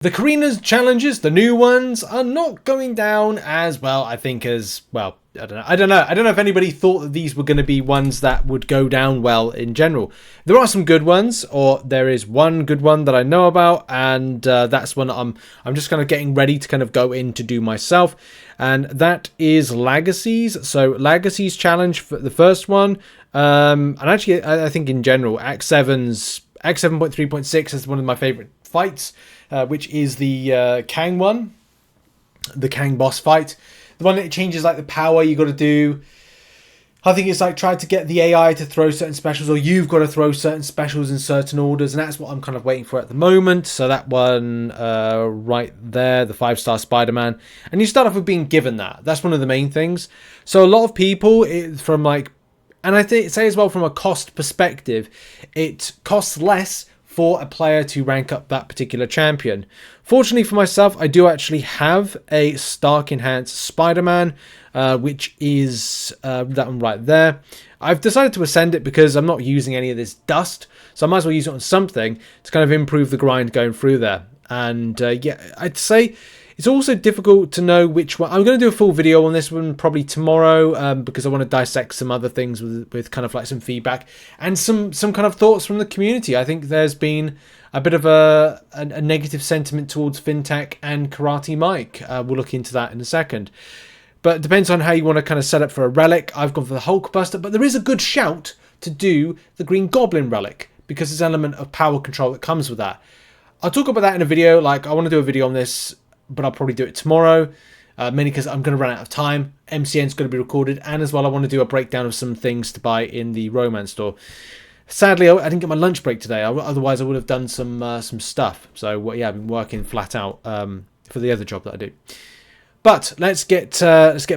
The Carinas challenges, the new ones, are not going down as well, I think, as, well, I don't know. I don't know if anybody thought that these were going to be ones that would go down well in general. There are some good ones, or there is one good one that I know about, and that's one I'm just kind of getting ready to kind of go in to do myself, and that is Lagacy's. So Lagacy's challenge for the first one, and actually I think in general, Act 7.3.6 is one of my favorite fights, which is the Kang one, the Kang boss fight. The one that changes like the power you got to do. I think it's like try to get the AI to throw certain specials, or you've got to throw certain specials in certain orders, and that's what I'm kind of waiting for at the moment. So that one right there, the 5-star Spider-Man, and you start off with being given that. That's one of the main things. So a lot of people from like, and I think say as well from a cost perspective, it costs less for a player to rank up that particular champion. Fortunately for myself, I do actually have a Stark Enhanced Spider-Man, which is that one right there. I've decided to ascend it because I'm not using any of this dust, so I might as well use it on something to kind of improve the grind going through there. And yeah, I'd say it's also difficult to know which one. I'm going to do a full video on this one probably tomorrow, because I want to dissect some other things with kind of like some feedback and some kind of thoughts from the community. I think there's been a bit of a negative sentiment towards FinTech and Karate Mike. We'll look into that in a second. But it depends on how you want to kind of set up for a relic. I've gone for the Hulkbuster, but there is a good shout to do the Green Goblin relic because there's an element of power control that comes with that. I'll talk about that in a video. Like, I want to do a video on this, but I'll probably do it tomorrow, mainly because I'm going to run out of time. MCN's going to be recorded, and as well I want to do a breakdown of some things to buy in the Romance store. Sadly, I didn't get my lunch break today. Otherwise, I would have done some stuff. So yeah, I've been working flat out for the other job that I do. But let's get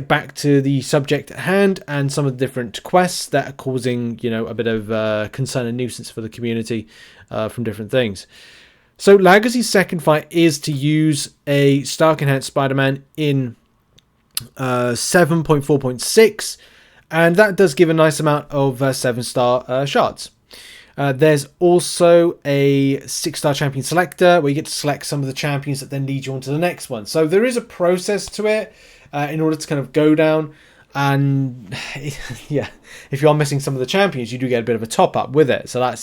back to the subject at hand and some of the different quests that are causing, you know, a bit of concern and nuisance for the community from different things. So Lagacy's second fight is to use a Stark Enhanced Spider-Man in 7.4.6, and that does give a nice amount of 7-star shards. There's also a 6-star champion selector where you get to select some of the champions that then lead you on to the next one. So there is a process to it in order to kind of go down. And yeah, if you are missing some of the champions, you do get a bit of a top up with it. So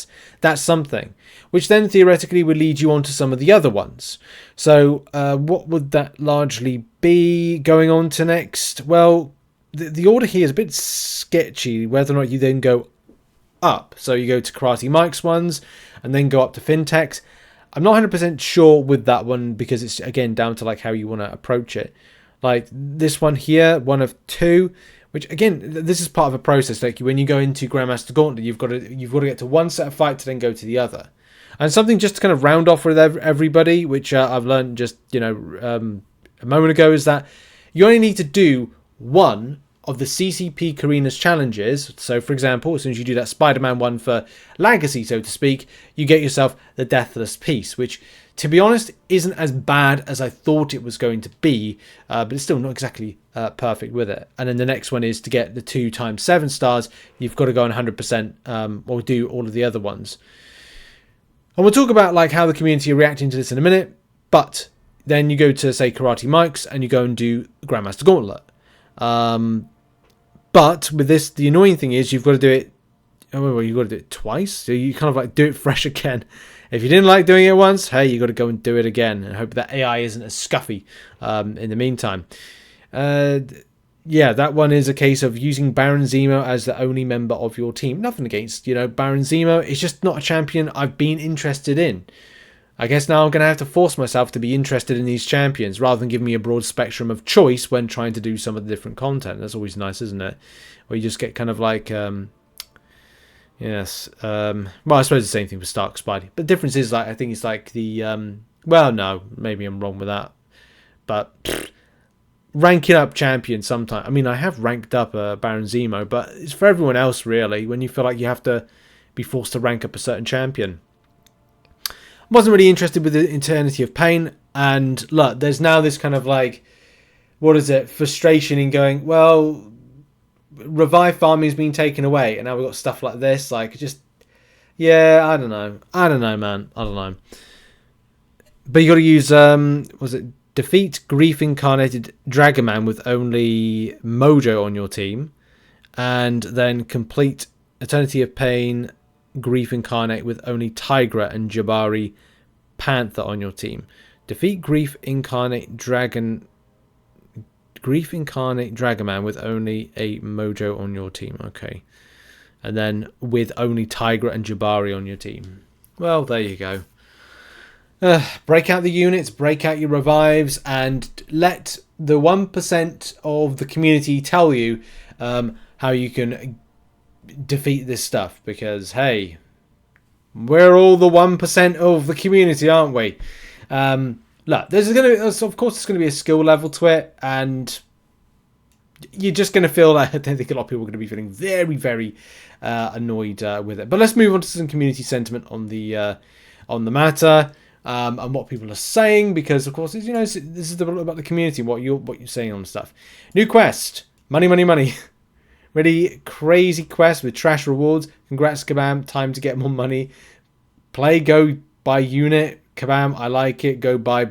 that's something, which then theoretically would lead you on to some of the other ones. So what would that largely be going on to next? Well, the order here is a bit sketchy, whether or not you then go up. So you go to Karate Mike's ones and then go up to FinTech's. I'm not 100% sure with that one because it's, again, down to like how you want to approach it. Like this one here, one of two, which again, this is part of a process. Like when you go into Grandmaster Gauntlet, you've got to get to one set of fight to then go to the other. And something just to kind of round off with everybody, which I've learned just, you know, a moment ago, is that you only need to do one of the CCP Carinas challenges. So for example, as soon as you do that Spider-Man one for Lagacy, so to speak, you get yourself the Deathless piece, which, to be honest, isn't as bad as I thought it was going to be, but it's still not exactly perfect with it. And then the next one is to get the 2 times 7 stars. You've got to go on 100% or do all of the other ones. And we'll talk about like how the community are reacting to this in a minute. But then you go to, say, Karate Mike's and you go and do Grandmaster Gauntlet. But with this, the annoying thing is you've got to do it. Oh, well, you've got to do it twice. So you kind of like do it fresh again. If you didn't like doing it once, hey, you got to go and do it again and hope that AI isn't as scuffy in the meantime. Yeah, that one is a case of using Baron Zemo as the only member of your team. Nothing against, you know, Baron Zemo. It's just not a champion I've been interested in. I guess now I'm going to have to force myself to be interested in these champions rather than give me a broad spectrum of choice when trying to do some of the different content. That's always nice, isn't it? Where you just get kind of like... yes. Well, I suppose the same thing with Stark Spidey. But the difference is, like, I think it's like the... well, no, maybe I'm wrong with that. But ranking up champions sometimes... I mean, I have ranked up Baron Zemo, but it's for everyone else, really, when you feel like you have to be forced to rank up a certain champion. Wasn't really interested with the Eternity of Pain, and look, there's now this kind of like, what is it, frustration in going, well, revive farming's been taken away, and now we've got stuff like this, like, just, yeah, I don't know, man, I don't know. But you got to use was it defeat Grief Incarnated Dragon Man with only Mojo on your team, and then complete Eternity of Pain Grief Incarnate with only Tigra and Jabari Panther on your team. Defeat Grief Incarnate Dragon Man with only a Mojo on your team. Okay. And then with only Tigra and Jabari on your team. Well, there you go. Break out the units, break out your revives, and let the 1% of the community tell you how you can defeat this stuff. Because, hey, we're all the 1% of the community, aren't we? Look, of course, there's going to be a skill level to it, and you're just going to feel like, I don't think a lot of people are going to be feeling very, very annoyed with it. But let's move on to some community sentiment on the matter. And what people are saying, because of course, this is about the community, what you're saying on stuff. New quest, money, money, money. Really crazy quest with trash rewards. Congrats, Kabam. Time to get more money. Play, go buy unit. Kabam, I like it. Go buy.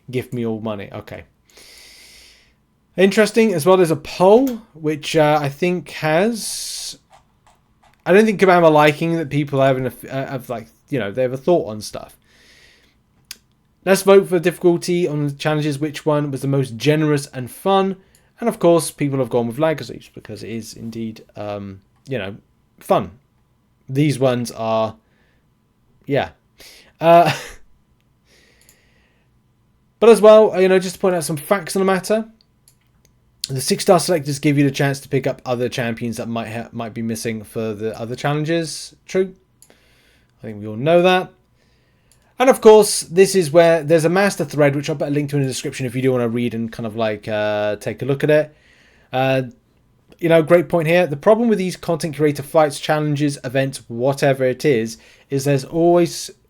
Give me all money. Okay. Interesting as well. There's a poll which I think has. I don't think Kabam are liking that people have they have a thought on stuff. Let's vote for difficulty on the challenges. Which one was the most generous and fun? And of course, people have gone with Lagacy because it is indeed, fun. These ones are, yeah. But as well, just to point out some facts on the matter. The 6-star selectors give you the chance to pick up other champions that might be missing for the other challenges. True. I think we all know that. And of course, this is where there's a master thread, which I'll put a link to in the description if you do want to read and kind of take a look at it. Great point here. The problem with these content creator fights, challenges, events, whatever it is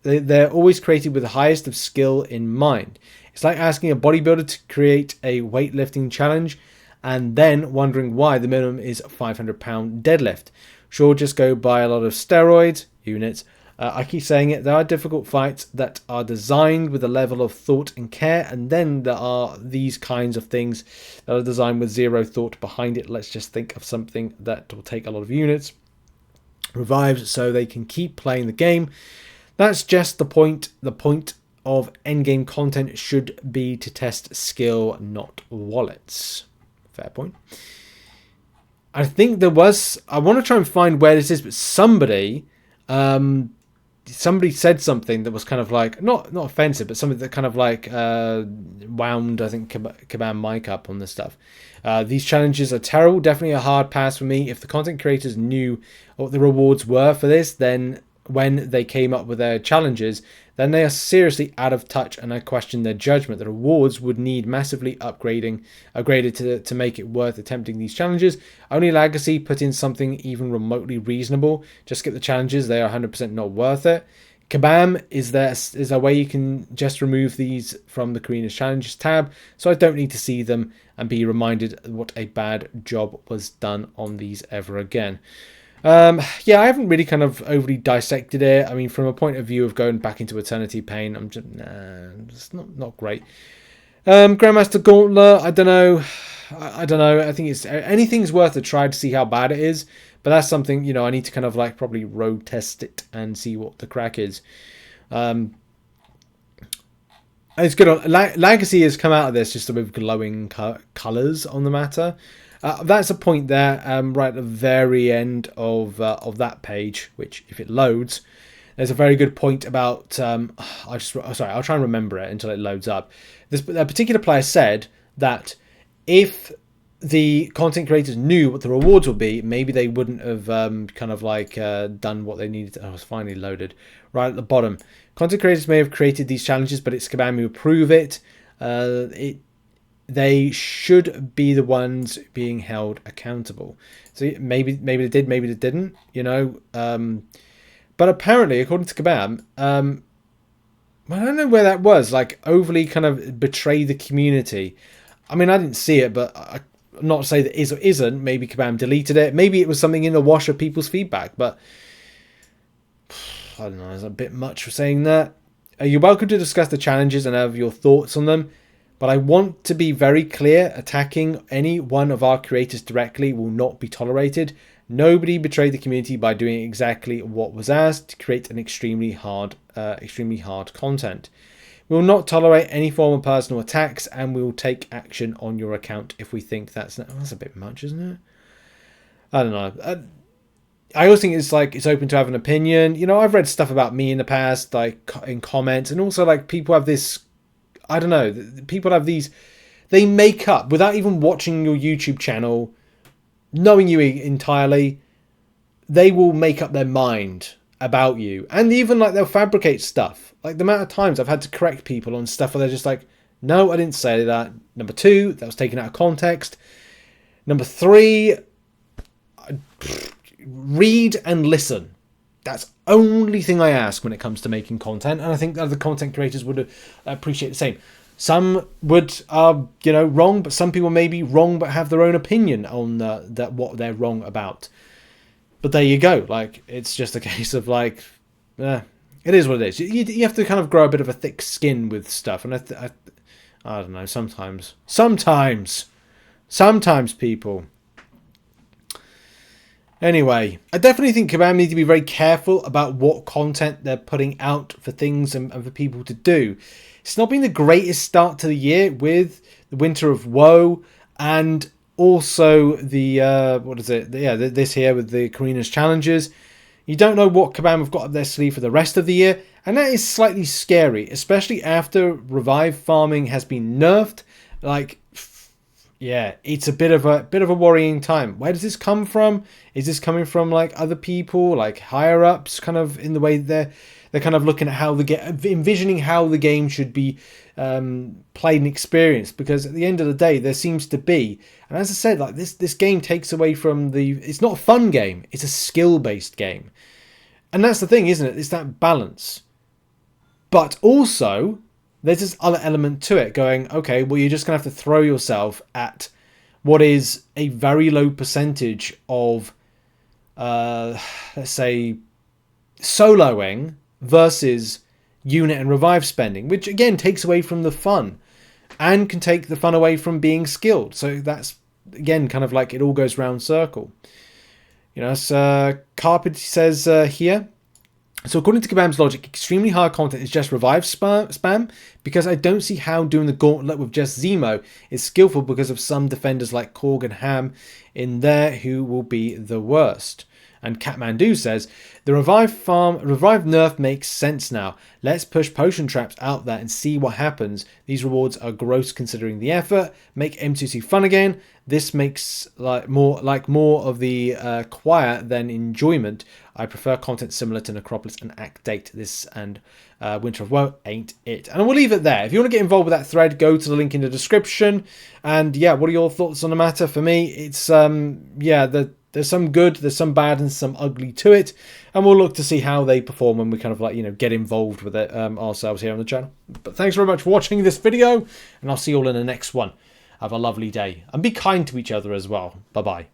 they're always created with the highest of skill in mind. It's like asking a bodybuilder to create a weightlifting challenge and then wondering why the minimum is 500-pound deadlift. Sure, just go buy a lot of steroid units. I keep saying it, there are difficult fights that are designed with a level of thought and care, and then there are these kinds of things that are designed with zero thought behind it. Let's just think of something that will take a lot of units, revives, so they can keep playing the game. That's just the point. The point of endgame content should be to test skill, not wallets. Fair point. I think there was, I want to try and find where this is, but somebody said something that was kind of like not offensive, but something that kind of wound, I think, Kabam mic up on this stuff. These challenges are terrible. Definitely a hard pass for me. If the content creators knew what the rewards were for this, then when they came up with their challenges, then they are seriously out of touch, and I question their judgment. The rewards would need massively upgraded to make it worth attempting these challenges. Only Lagacy put in something even remotely reasonable. Just get the challenges; they are 100% not worth it. Kabam is a way you can just remove these from the Carinas challenges tab, so I don't need to see them and be reminded what a bad job was done on these ever again. I haven't really kind of overly dissected it. I mean, from a point of view of going back into Eternity Pain, I'm just, it's not great. Grandmaster Gauntlet, I don't know. I don't know. I think it's anything's worth a try to see how bad it is. But that's something, I need to kind of probably road test it and see what the crack is. It's good. Lagacy has come out of this just with glowing colours on the matter. That's a point there, right at the very end of that page, which, if it loads, there's a very good point about. I'll try and remember it until it loads up. A particular player said that if the content creators knew what the rewards would be, maybe they wouldn't have done what they needed. Oh, it's finally loaded right at the bottom. Content creators may have created these challenges, but it's Kabam who approve it. They should be the ones being held accountable. So maybe they did, maybe they didn't, But apparently, according to Kabam, I don't know where that was, overly kind of betray the community. I mean, I didn't see it, but I'm not to say that is or isn't. Maybe Kabam deleted it. Maybe it was something in the wash of people's feedback, but I don't know, it's a bit much for saying that. You're welcome to discuss the challenges and have your thoughts on them, but I want to be very clear, attacking any one of our creators directly will not be tolerated. Nobody betrayed the community by doing exactly what was asked to create an extremely hard content. We will not tolerate any form of personal attacks, and we will take action on your account if we think that's a bit much, isn't it? I don't know. I always think it's open to have an opinion. You know, I've read stuff about me in the past, like in comments, and also like people have this, I don't know, people have these, they make up without even watching your YouTube channel, knowing you entirely, they will make up their mind about you. And even like they'll fabricate stuff. Like the amount of times I've had to correct people on stuff where they're just like, no, I didn't say that. Number 2, that was taken out of context. Number 3, read and listen. That's only thing I ask when it comes to making content, and I think other content creators would appreciate the same. Some would wrong, but some people may be wrong but have their own opinion on that what they're wrong about. But there you go. Like, it's just a case of like, it is what it is. You have to kind of grow a bit of a thick skin with stuff, and I don't know. Sometimes people. Anyway, I definitely think Kabam need to be very careful about what content they're putting out for things and for people to do. It's not been the greatest start to the year with the Winter of Woe and also the, this here with the Carinas challenges. You don't know what Kabam have got up their sleeve for the rest of the year, and that is slightly scary, especially after revive farming has been nerfed. Like, yeah, it's a bit of a worrying time. Where does this come from? Is this coming from like other people, like higher ups, kind of in the way they're kind of looking at how envisioning how the game should be played and experienced? Because at the end of the day, there seems to be, and as I said, like this game takes away from it's not a fun game, it's a skill-based game, and that's the thing, isn't it? It's that balance, but also there's this other element to it going, okay, well, you're just going to have to throw yourself at what is a very low percentage of, let's say, soloing versus unit and revive spending, which again takes away from the fun and can take the fun away from being skilled. So that's, again, kind of like it all goes round circle. You know, as Carpet says here, so according to Kabam's logic, extremely hard content is just revive spam, because I don't see how doing the gauntlet with just Zemo is skillful because of some defenders like Korg and Ham in there who will be the worst. And Catmandu says, the revive nerf makes sense now. Let's push potion traps out there and see what happens. These rewards are gross considering the effort. Make MCOC fun again. This makes more of the quiet than enjoyment. I prefer content similar to Necropolis and Act Date. This and Winter of Woe ain't it. And we'll leave it there. If you want to get involved with that thread, go to the link in the description. And yeah, what are your thoughts on the matter? For me, it's there's some good, there's some bad, and some ugly to it, and we'll look to see how they perform when we kind of get involved with it ourselves here on the channel. But thanks very much for watching this video, and I'll see you all in the next one. Have a lovely day, and be kind to each other as well. Bye bye.